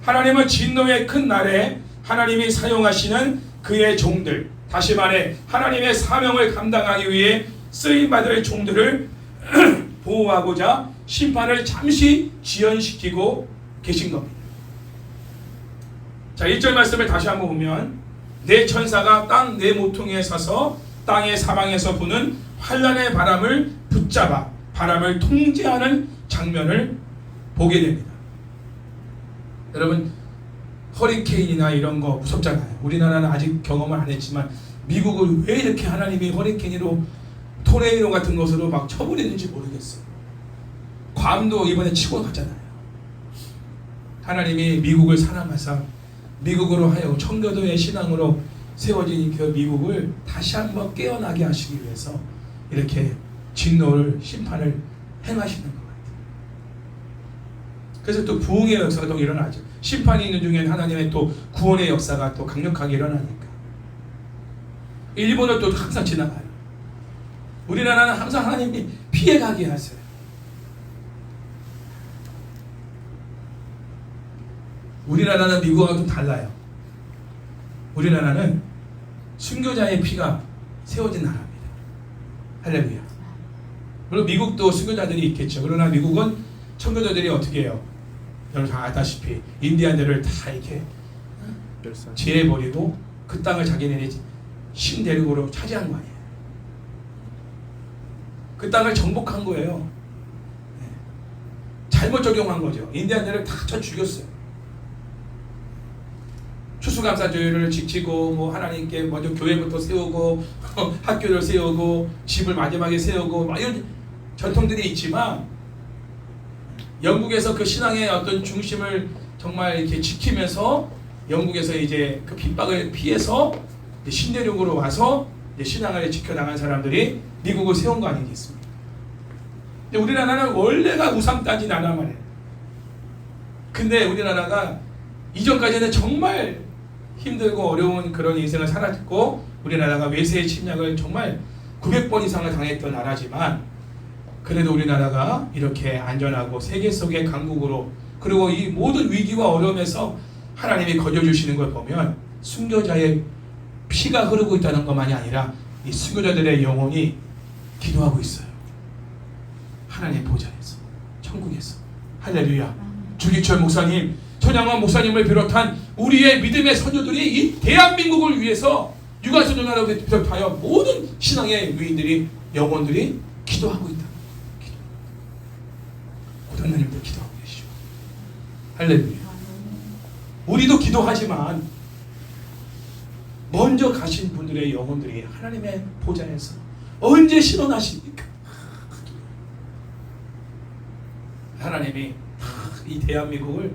하나님은 진노의 큰 날에 하나님이 사용하시는 그의 종들, 다시 말해 하나님의 사명을 감당하기 위해 쓰임받을 종들을 보호하고자 심판을 잠시 지연시키고 계신 겁니다. 자, 1절 말씀을 다시 한번 보면 내 천사가 땅 네 모퉁이에 서서 땅의 사방에서 부는 환란의 바람을 붙잡아 바람을 통제하는 장면을 보게 됩니다. 여러분, 허리케인이나 이런 거 무섭잖아요. 우리나라는 아직 경험을 안 했지만 미국을 왜 이렇게 하나님이 허리케인으로 토네이도 같은 것으로 막 쳐버리는지 모르겠어요. 괌도 이번에 치고 갔잖아요. 하나님이 미국을 사랑하사 미국으로 하여 청교도의 신앙으로 세워진 그 미국을 다시 한번 깨어나게 하시기 위해서 이렇게 진노를 심판을 행하시는 것 같아요. 그래서 또 부흥의 역사가 또 일어나죠. 심판이 있는 중에는 하나님의 또 구원의 역사가 또 강력하게 일어나니까. 일본은 또 항상 지나가요. 우리나라는 항상 하나님이 피해가게 하세요. 우리나라는 미국하고 좀 달라요. 우리나라는 순교자의 피가 세워진 나라입니다. 할렐루야. 물론 미국도 순교자들이 있겠죠. 그러나 미국은 청교도들이 어떻게 해요? 여러분 다 알다시피 인디안들을 다 이렇게 제해버리고 그 땅을 자기네들이 신대륙으로 차지한 거 아니에요. 그 땅을 정복한 거예요. 잘못 적용한 거죠. 인디안들을 다 쳐 죽였어요. 추수감사주의를 지키고 뭐 하나님께 먼저 교회부터 세우고 학교를 세우고 집을 마지막에 세우고 막 이런 전통들이 있지만 영국에서 그 신앙의 어떤 중심을 정말 이렇게 지키면서 영국에서 이제 그 핍박을 피해서 신대륙으로 와서 신앙을 지켜나간 사람들이 미국을 세운 거 아니겠습니까? 근데 우리나라는 원래가 우상따지 나라 말이에요. 근데 우리나라가 이전까지는 정말 힘들고 어려운 그런 인생을 살았고 우리나라가 외세의 침략을 정말 900번 이상을 당했던 나라지만 그래도 우리나라가 이렇게 안전하고 세계 속의 강국으로 그리고 이 모든 위기와 어려움에서 하나님이 거저주시는 걸 보면 순교자의 피가 흐르고 있다는 것만이 아니라 이 순교자들의 영혼이 기도하고 있어요. 하나님 보좌에서 천국에서. 할렐루야. 주기철 목사님, 천양원 목사님을 비롯한 우리의 믿음의 선조들이 이 대한민국을 위해서 유관선전하라고 비롯하여 모든 신앙의 위인들이 영혼들이 기도하고 있다. 고단나님들 기도하고 계시죠. 할렐루야. 우리도 기도하지만 먼저 가신 분들의 영혼들이 하나님의 보좌에서 언제 신원하십니까? 하나님이 이 대한민국을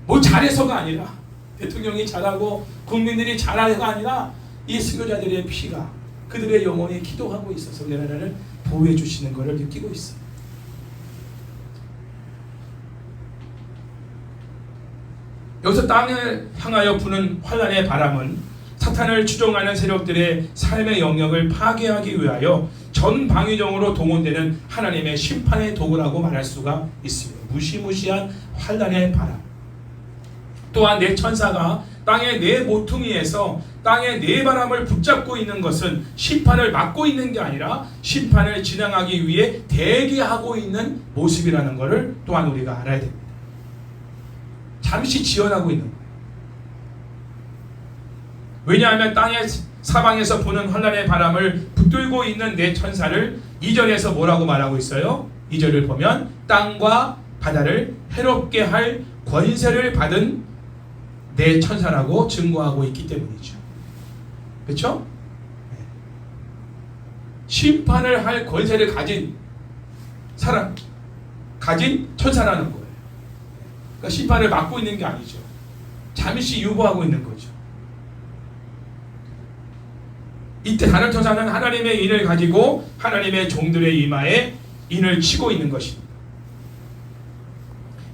뭐 잘해서가 아니라, 대통령이 잘하고 국민들이 잘해서가 아니라 이 수교자들의 피가, 그들의 영혼이 기도하고 있어서 우리 나라를 보호해 주시는 것을 느끼고 있어요. 여기서 땅을 향하여 부는 환란의 바람은 사탄을 추종하는 세력들의 삶의 영역을 파괴하기 위하여 전방위적으로 동원되는 하나님의 심판의 도구라고 말할 수가 있습니다. 무시무시한 환란의 바람. 또한 네 천사가 땅의 네 모퉁이에서 땅의 네 바람을 붙잡고 있는 것은 심판을 막고 있는 게 아니라 심판을 진행하기 위해 대기하고 있는 모습이라는 것을 또한 우리가 알아야 됩니다. 잠시 지연하고 있는 거예요. 왜냐하면 땅의 사방에서 부는 환란의 바람을 붙들고 있는 네 천사를 2절에서 뭐라고 말하고 있어요? 2절을 보면 땅과 바다를 해롭게 할 권세를 받은 네 천사라고 증거하고 있기 때문이죠. 그렇죠? 심판을 할 권세를 가진 사람, 가진 천사라는 거예요. 그러니까 심판을 막고 있는 게 아니죠. 잠시 유보하고 있는 거죠. 이때 다른 천사는 하나님의 인을 가지고 하나님의 종들의 이마에 인을 치고 있는 것입니다.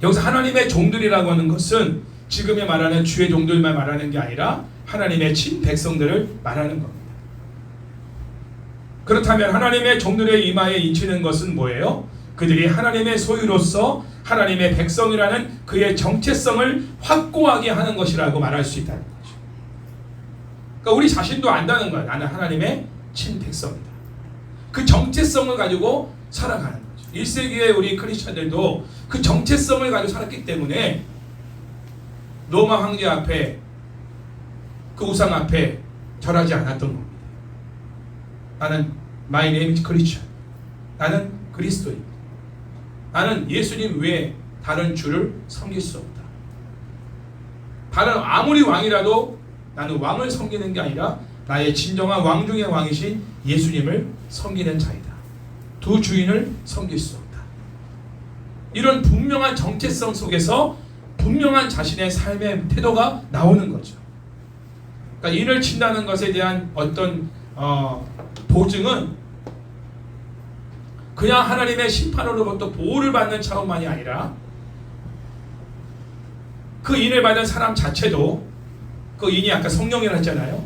여기서 하나님의 종들이라고 하는 것은 지금에 말하는 주의 종들만 말하는 게 아니라 하나님의 친백성들을 말하는 겁니다. 그렇다면 하나님의 종들의 이마에 인치는 것은 뭐예요? 그들이 하나님의 소유로서 하나님의 백성이라는 그의 정체성을 확고하게 하는 것이라고 말할 수 있다는 거죠. 그러니까 우리 자신도 안다는 거야. 나는 하나님의 친백성이다. 그 정체성을 가지고 살아가는 거죠. 1세기의 우리 크리스천들도 그 정체성을 가지고 살았기 때문에 로마 황제 앞에, 그 우상 앞에 절하지 않았던 겁니다. 나는 My name is Christian. 나는 그리스도입니다. 나는 예수님 외에 다른 주를 섬길 수 없다. 다른 아무리 왕이라도 나는 왕을 섬기는 게 아니라 나의 진정한 왕 중의 왕이신 예수님을 섬기는 자이다. 두 주인을 섬길 수 없다. 이런 분명한 정체성 속에서 분명한 자신의 삶의 태도가 나오는 거죠. 그러니까 인을 친다는 것에 대한 어떤 보증은 그냥 하나님의 심판으로부터 보호를 받는 차원만이 아니라 그 인을 받은 사람 자체도, 그 인이 아까 성령이라 했잖아요.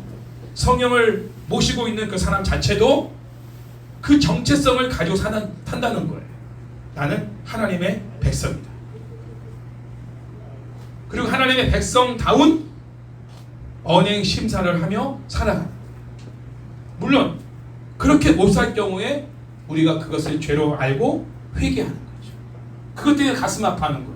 성령을 모시고 있는 그 사람 자체도 그 정체성을 가지고 산다는 거예요. 나는 하나님의 백성이다. 그리고 하나님의 백성다운 언행 심사를 하며 살아가는. 물론 그렇게 못 살 경우에 우리가 그것을 죄로 알고 회개하는 거죠. 그것 때문에 가슴 아파하는 거예요.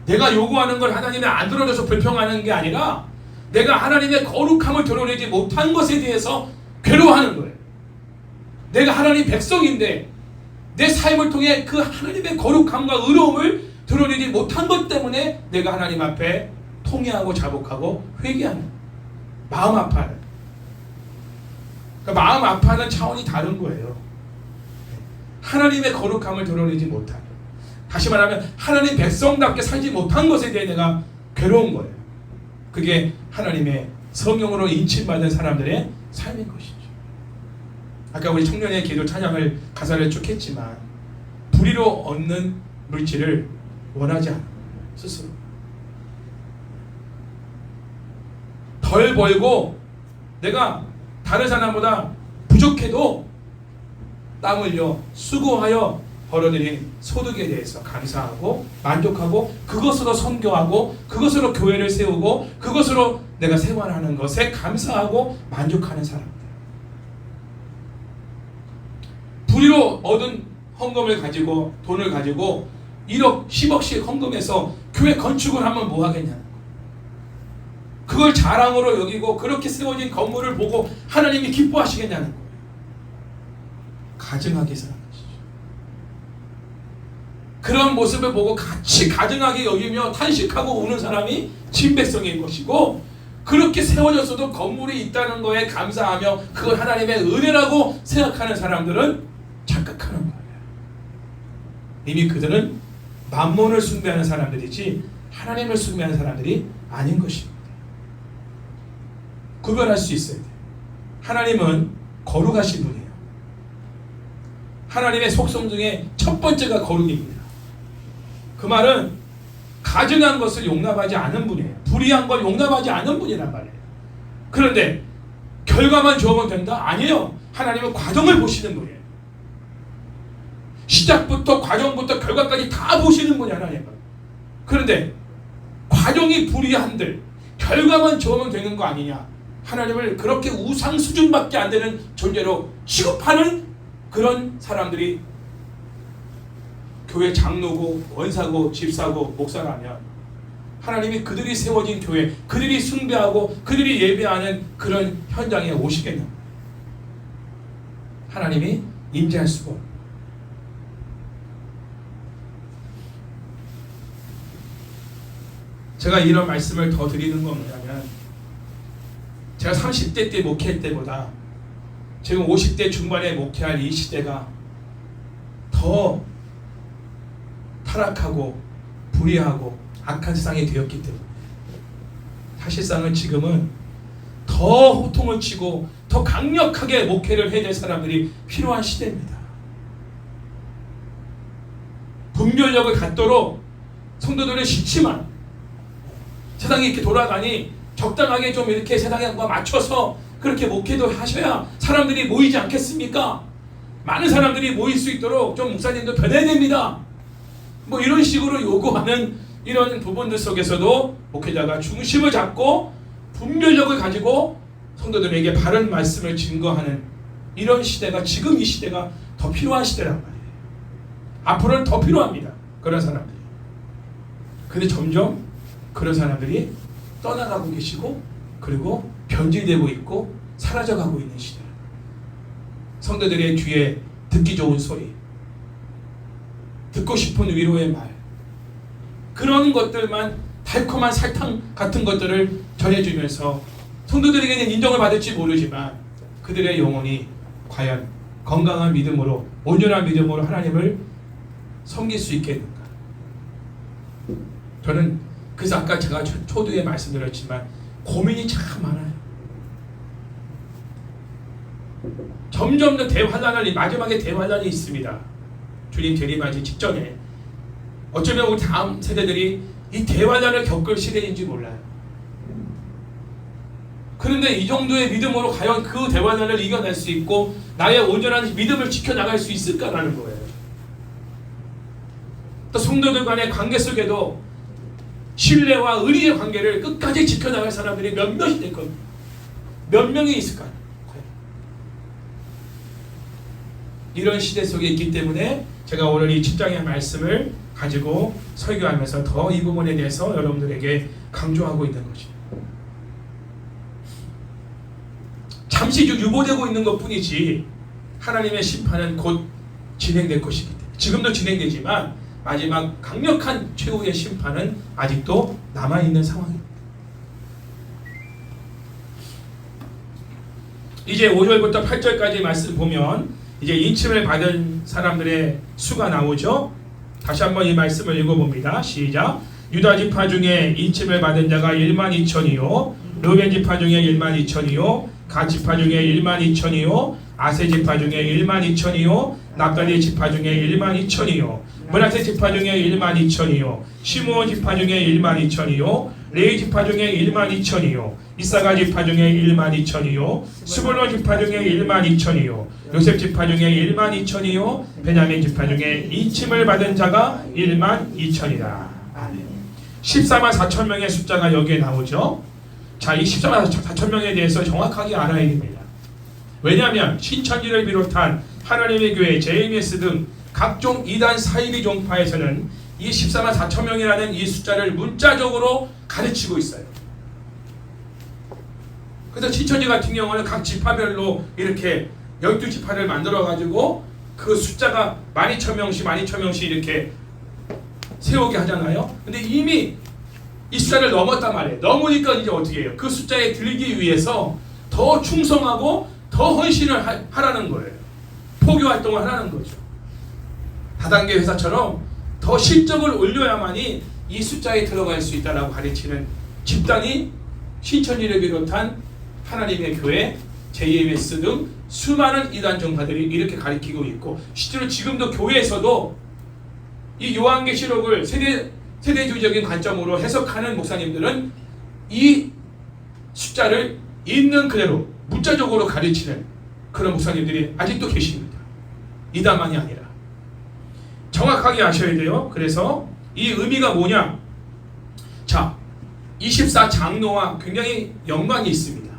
내가 요구하는 걸 하나님이 안 들어줘서 불평하는 게 아니라 내가 하나님의 거룩함을 드러내지 못한 것에 대해서 괴로워하는 거예요. 내가 하나님 백성인데 내 삶을 통해 그 하나님의 거룩함과 의로움을 드러내지 못한 것 때문에 내가 하나님 앞에 통회하고 자복하고 회개하는, 마음 아파하는. 그러니까 마음 아파하는 차원이 다른 거예요. 하나님의 거룩함을 드러내지 못하는, 다시 말하면 하나님 백성답게 살지 못한 것에 대해 내가 괴로운 거예요. 그게 하나님의 성령으로 인침받은 사람들의 삶인 것이죠. 아까 우리 청년의 기도 찬양을 가사를 쭉 했지만 불의로 얻는 물질을 원하지 않아. 스스로 덜 벌고 내가 다른 사람보다 부족해도 땀 흘려 수고하여 벌어들인 소득에 대해서 감사하고 만족하고 그것으로 선교하고 그것으로 교회를 세우고 그것으로 내가 생활하는 것에 감사하고 만족하는 사람들. 불의로 얻은 헌금을 가지고, 돈을 가지고 1억 10억씩 헌금해서 교회 건축을 하면 뭐 하겠냐는 거예요. 그걸 자랑으로 여기고 그렇게 세워진 건물을 보고 하나님이 기뻐하시겠냐는 거예요. 가증하게 사는 것이죠. 그런 모습을 보고 같이 가증하게 여기며 탄식하고 우는 사람이 진백성인 것이고, 그렇게 세워졌어도 건물이 있다는 거에 감사하며 그걸 하나님의 은혜라고 생각하는 사람들은 착각하는 거예요. 이미 그들은 만몬을 숭배하는 사람들이지 하나님을 숭배하는 사람들이 아닌 것입니다. 구별할 수 있어야 돼요. 하나님은 거룩하신 분이에요. 하나님의 속성 중에 첫 번째가 거룩입니다. 그 말은 가증한 것을 용납하지 않은 분이에요. 불의한 걸 용납하지 않은 분이란 말이에요. 그런데 결과만 좋으면 된다? 아니에요. 하나님은 과정을 보시는 분이에요. 시작부터 과정부터 결과까지 다 보시는 분이 하나님은. 그런데 과정이 불의한들 결과만 좋으면 되는 거 아니냐, 하나님을 그렇게 우상 수준밖에 안 되는 존재로 취급하는 그런 사람들이 교회 장로고 권사고 집사고 목사라면 하나님이 그들이 세워진 교회, 그들이 숭배하고 그들이 예배하는 그런 현장에 오시겠냐? 하나님이 임재할 수가 없어요. 제가 이런 말씀을 더 드리는 건 뭐냐면, 제가 30대 때 목회할 때보다 지금 50대 중반에 목회할 이 시대가 더 타락하고 불의하고 악한 세상이 되었기 때문에 사실상은 지금은 더 호통을 치고 더 강력하게 목회를 해야 될 사람들이 필요한 시대입니다. 분별력을 갖도록 성도들의 싫지만 세상이 이렇게 돌아가니 적당하게 좀 이렇게 세상에 맞춰서 그렇게 목회도 하셔야 사람들이 모이지 않겠습니까? 많은 사람들이 모일 수 있도록 좀 목사님도 변해야 됩니다. 뭐 이런 식으로 요구하는 이런 부분들 속에서도 목회자가 중심을 잡고 분별력을 가지고 성도들에게 바른 말씀을 증거하는 이런 시대가, 지금 이 시대가 더 필요한 시대란 말이에요. 앞으로는 더 필요합니다. 그런 사람들이. 근데 점점 그런 사람들이 떠나가고 계시고 그리고 변질되고 있고 사라져가고 있는 시대. 성도들의 귀에 듣기 좋은 소리, 듣고 싶은 위로의 말, 그런 것들만, 달콤한 설탕 같은 것들을 전해주면서 성도들에게는 인정을 받을지 모르지만 그들의 영혼이 과연 건강한 믿음으로, 온전한 믿음으로 하나님을 섬길 수 있겠는가? 저는 그래서 아까 제가 초두에 말씀드렸지만 고민이 참 많아요. 점점 더 대환란을, 마지막에 대환란이 있습니다. 주님 재림하기 직전에 어쩌면 우리 다음 세대들이 이 대환란을 겪을 시대인지 몰라요. 그런데 이 정도의 믿음으로 과연 그 대환란을 이겨낼 수 있고 나의 온전한 믿음을 지켜나갈 수 있을까라는 거예요. 또 성도들 간의 관계 속에도 신뢰와 의리의 관계를 끝까지 지켜나갈 사람들이 몇 명이 될 겁니다. 몇 명이 있을까요? 이런 시대 속에 있기 때문에 제가 오늘 이 7장의 말씀을 가지고 설교하면서 더 이 부분에 대해서 여러분들에게 강조하고 있는 것입니다. 잠시 유보되고 있는 것뿐이지 하나님의 심판은 곧 진행될 것이기 때문에, 지금도 진행되지만 마지막 강력한 최후의 심판은 아직도 남아있는 상황입니다. 이제 5절부터 8절까지 말씀 보면 이제 인침을 받은 사람들의 수가 나오죠. 다시 한번 이 말씀을 읽어봅니다. 시작. 유다 지파 중에 인침을 받은 자가 12,000이요 르벤 지파 중에 12,000이요 갓 지파 중에 12,000이요 아세 지파 중에 12,000이요 납달리 지파 중에 12,000이요 므낫세 지파 중에 12,000이요 시므온 지파 중에 12,000이요 레위 지파 중에 12,000이요 이사가 지파 중에 12,000이요 스불론 지파 중에 12,000이요 요셉 지파 중에 12,000이요 베냐민 지파 중에 인침을 받은 자가 12,000이다. 14만 4천 명의 숫자가 여기에 나오죠. 자, 이 14만 4천 명에 대해서 정확하게 알아야 됩니다. 왜냐하면 신천지를 비롯한 하나님의 교회, JMS 등 각종 이단 사이비 종파에서는 이 14만 4천 명이라는 이 숫자를 문자적으로 가르치고 있어요. 그래서 신천지 같은 경우는 각 지파별로 이렇게 12지파를 만들어 가지고 그 숫자가 12,000명씩 이렇게 세우게 하잖아요. 근데 이미 이 숫자를 넘었단 말이에요. 넘으니까 이제 어떻게 해요? 그 숫자에 들기 위해서 더 충성하고 더 헌신을 하라는 거예요. 포교 활동을 하라는 거죠. 다단계 회사처럼 더 실적을 올려야만이 이 숫자에 들어갈 수 있다라고 가르치는 집단이 신천지를 비롯한 하나님의 교회, JMS 등 수많은 이단 종파들이 이렇게 가르치고 있고, 실제로 지금도 교회에서도 이 요한계시록을 세대주의적인 관점으로 해석하는 목사님들은 이 숫자를 있는 그대로 문자적으로 가르치는 그런 목사님들이 아직도 계십니다. 이단만이 아니라. 정확하게 아셔야 돼요. 그래서 이 의미가 뭐냐? 자, 24장로와 굉장히 연관이 있습니다.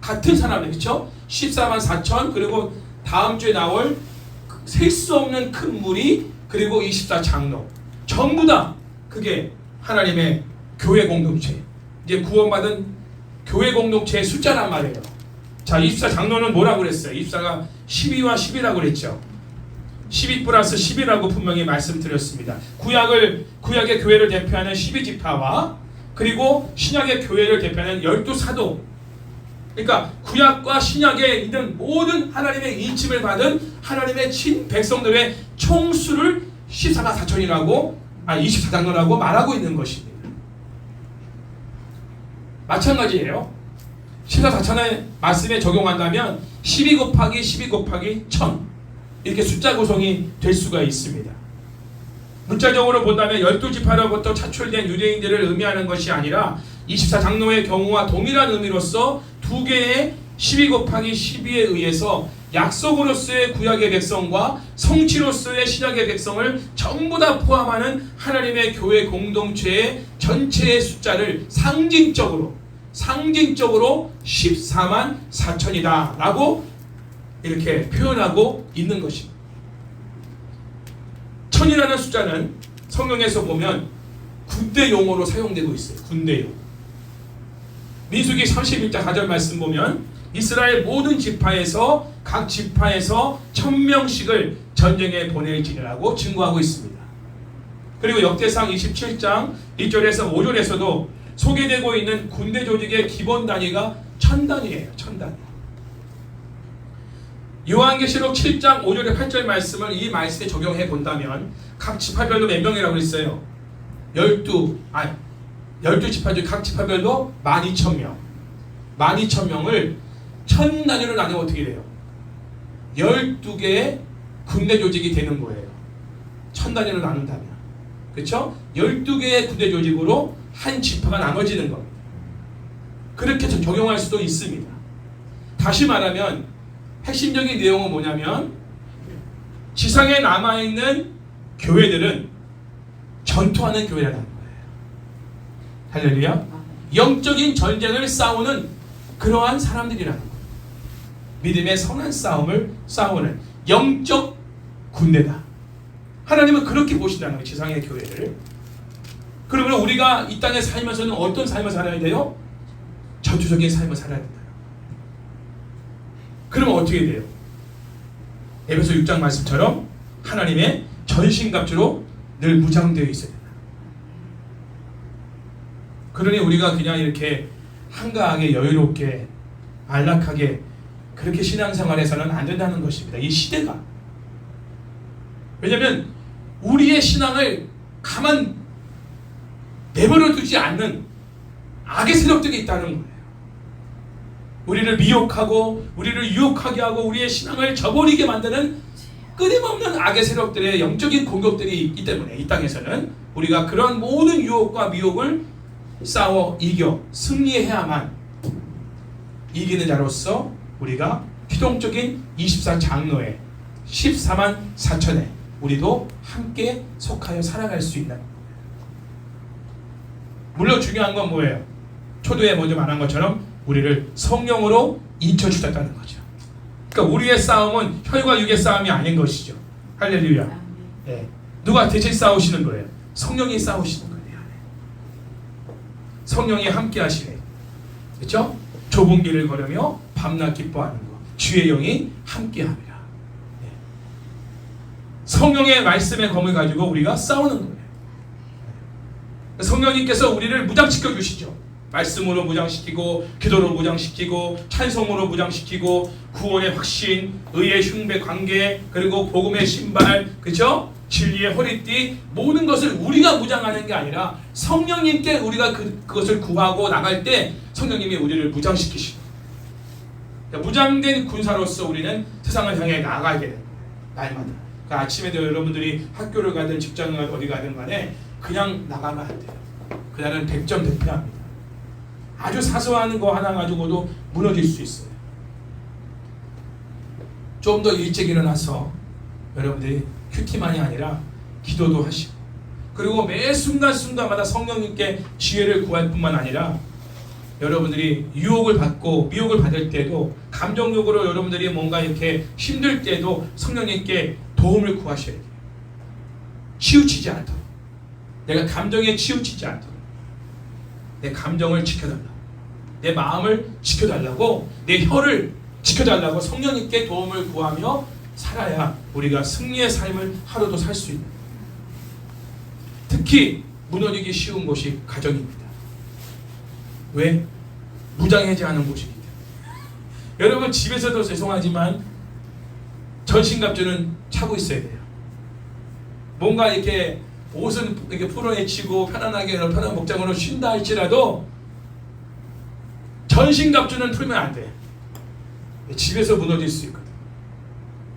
같은 사람들, 그렇죠? 14만 4천, 그리고 다음 주에 나올 셀 수 없는 큰 무리, 그리고 24장로. 전부 다 그게 하나님의 교회 공동체, 이제 구원받은 교회 공동체의 숫자란 말이에요. 자, 24장로는 뭐라고 그랬어요? 24가 12와 10이라고 그랬죠. 12 플러스 10이라고 분명히 말씀드렸습니다. 구약의 교회를 대표하는 12지파와 그리고 신약의 교회를 대표하는 12사도, 그러니까 구약과 신약에 있는 모든 하나님의 인침을 받은 하나님의 친 백성들의 총수를 14만 4천이라고 24장로라고 말하고 있는 것입니다. 마찬가지예요. 14, 4천의 말씀에 적용한다면 12 곱하기 12 곱하기 1000 이렇게 숫자 구성이 될 수가 있습니다. 문자적으로 본다면 12지파로부터 차출된 유대인들을 의미하는 것이 아니라 24장로의 경우와 동일한 의미로서 두 개의 12 곱하기 12에 의해서 약속으로서의 구약의 백성과 성취로서의 신약의 백성을 전부 다 포함하는 하나님의 교회 공동체의 전체의 숫자를 상징적으로 14만 4천이다 라고 이렇게 표현하고 있는 것입니다. 천이라는 숫자는 성경에서 보면 군대 용어로 사용되고 있어요. 군대용. 민수기 31장 4절 말씀 보면 이스라엘 모든 지파에서 각 지파에서 1000명씩을 전쟁에 보낼지라고 증거하고 있습니다. 그리고 역대상 27장 1절에서 5절에서도 소개되고 있는 군대 조직의 기본 단위가 1000단위예요. 1000단위. 요한계시록 7장 5절에 8절 말씀을 이 말씀에 적용해 본다면 각 지파별로 몇 명이라고 했어요? 12지파 중 각 지파별로 12,000명. 12,000명을 1000단위로 나누면 어떻게 돼요? 12개의 군대 조직이 되는 거예요. 1000단위로 나눈다면. 그렇죠? 12개의 군대 조직으로 한 지파가 나눠지는 겁니다. 그렇게 적용할 수도 있습니다. 다시 말하면 핵심적인 내용은 뭐냐면 지상에 남아있는 교회들은 전투하는 교회라는 거예요. 할렐루야. 영적인 전쟁을 싸우는 그러한 사람들이라는 거예요. 믿음의 선한 싸움을 싸우는 영적 군대다. 하나님은 그렇게 보신다는 거예요. 지상의 교회를. 그러면 우리가 이 땅에 살면서는 어떤 삶을 살아야 돼요? 전투적인 삶을 살아야 된다. 그러면 어떻게 돼요? 에베소 6장 말씀처럼 하나님의 전신갑주로 늘 무장되어 있어야 된다. 그러니 우리가 그냥 이렇게 한가하게 여유롭게 안락하게 그렇게 신앙생활에서는 안 된다는 것입니다. 이 시대가. 왜냐하면 우리의 신앙을 가만 내버려 두지 않는 악의 세력들이 있다는 거예요. 우리를 미혹하고 우리를 유혹하게 하고 우리의 신앙을 저버리게 만드는 끊임없는 악의 세력들의 영적인 공격들이 있기 때문에 이 땅에서는 우리가 그런 모든 유혹과 미혹을 싸워 이겨 승리해야만 이기는 자로서 우리가 기동적인 24장로의 14만 4천에 우리도 함께 속하여 살아갈 수 있는. 물론 중요한 건 뭐예요? 초도에 먼저 말한 것처럼 우리를 성령으로 인쳐주셨다는 거죠. 그러니까 우리의 싸움은 혈과 육의 싸움이 아닌 것이죠. 할렐루야. 네. 누가 대신 싸우시는 거예요? 성령이 싸우시는 거예요. 성령이 함께 하시네. 그렇죠? 좁은 길을 걸으며 밤낮 기뻐하는 것. 주의 영이 함께 합니다. 네. 성령의 말씀의 검을 가지고 우리가 싸우는 거예요. 성령님께서 우리를 무장시켜 주시죠. 말씀으로 무장시키고, 기도로 무장시키고, 찬송으로 무장시키고, 구원의 확신, 의의 흉배 관계, 그리고 복음의 신발, 그죠? 진리의 허리띠, 모든 것을 우리가 무장하는 게 아니라 성령님께 우리가 그것을 구하고 나갈 때 성령님이 우리를 무장시키시고, 그러니까 무장된 군사로서 우리는 세상을 향해 나아가야 되는 거예요. 날마다. 그러니까 아침에도 여러분들이 학교를 가든 직장을 가든 어디 가든 간에 그냥 나가면 안 돼요. 그날은 100점 대표야 합니다. 아주 사소한 거 하나 가지고도 무너질 수 있어요. 좀 더 일찍 일어나서 여러분들이 큐티만이 아니라 기도도 하시고, 그리고 매 순간순간마다 성령님께 지혜를 구할 뿐만 아니라 여러분들이 유혹을 받고 미혹을 받을 때도, 감정적으로 여러분들이 뭔가 이렇게 힘들 때도 성령님께 도움을 구하셔야 돼요. 치우치지 않도록, 내가 감정에 치우치지 않도록 내 감정을 지켜달라고, 내 마음을 지켜달라고, 내 혀를 지켜달라고 성령님께 도움을 구하며 살아야 우리가 승리의 삶을 하루도 살 수 있는. 특히 무너지기 쉬운 곳이 가정입니다. 왜? 무장하지 않은 곳이기 때문에. 여러분 집에서도 죄송하지만 전신갑주는 차고 있어야 돼요. 뭔가 이렇게 옷은 이렇게 풀어헤치고 편안하게 편한 목장으로 쉰다 할지라도 전신갑주는 풀면 안 돼. 집에서 무너질 수 있거든.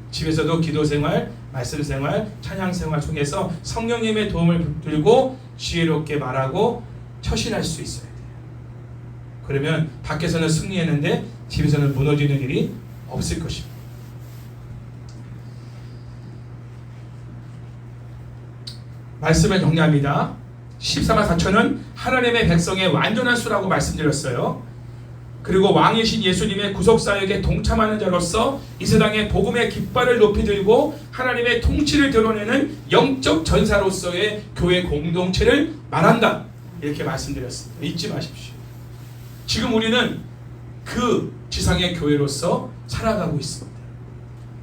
집에서도 기도생활, 말씀생활, 찬양생활 통해서 성령님의 도움을 붙들고 지혜롭게 말하고 처신할 수 있어야 돼요. 그러면 밖에서는 승리했는데 집에서는 무너지는 일이 없을 것입니다. 말씀을 정리합니다. 14만 4천은 하나님의 백성의 완전한 수라고 말씀드렸어요. 그리고 왕이신 예수님의 구속사역에 동참하는 자로서 이 세상의 복음의 깃발을 높이 들고 하나님의 통치를 드러내는 영적 전사로서의 교회 공동체를 말한다, 이렇게 말씀드렸습니다. 잊지 마십시오. 지금 우리는 그 지상의 교회로서 살아가고 있습니다.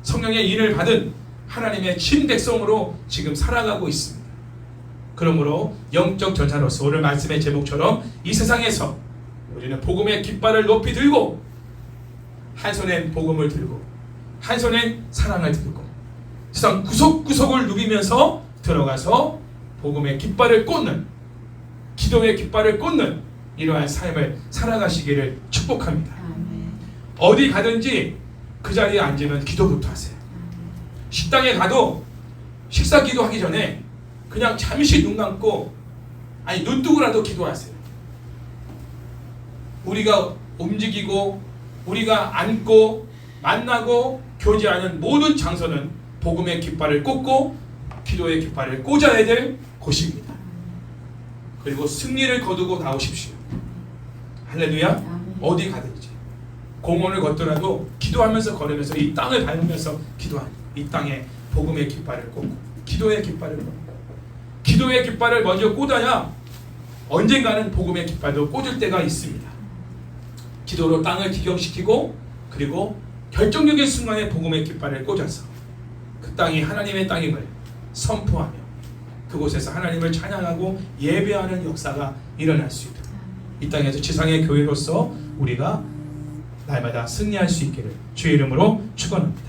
성령의 인을 받은 하나님의 친백성으로 지금 살아가고 있습니다. 그러므로 영적 전사로서 오늘 말씀의 제목처럼 이 세상에서 우리는 복음의 깃발을 높이 들고, 한 손엔 복음을 들고 한 손엔 사랑을 들고 세상 구석구석을 누비면서 들어가서 복음의 깃발을 꽂는, 기도의 깃발을 꽂는 이러한 삶을 살아가시기를 축복합니다. 어디 가든지 그 자리에 앉으면 기도부터 하세요. 식당에 가도 식사 기도하기 전에 그냥 잠시 눈 감고, 아니 눈 뜨고라도 기도하세요. 우리가 움직이고 우리가 앉고 만나고 교제하는 모든 장소는 복음의 깃발을 꽂고 기도의 깃발을 꽂아야 될 곳입니다. 그리고 승리를 거두고 나오십시오. 할렐루야. 어디 가든지 공원을 걷더라도 기도하면서 걸으면서 이 땅을 밟으면서 기도하는, 이 땅에 복음의 깃발을 꽂고 기도의 깃발을 꽂고, 기도의 깃발을 먼저 꽂아야 언젠가는 복음의 깃발도 꽂을 때가 있습니다. 기도로 땅을 기경시키고, 그리고 결정적인 순간에 복음의 깃발을 꽂아서 그 땅이 하나님의 땅임을 선포하며 그곳에서 하나님을 찬양하고 예배하는 역사가 일어날 수 있도록 이 땅에서 지상의 교회로서 우리가 날마다 승리할 수 있기를 주의 이름으로 축원합니다.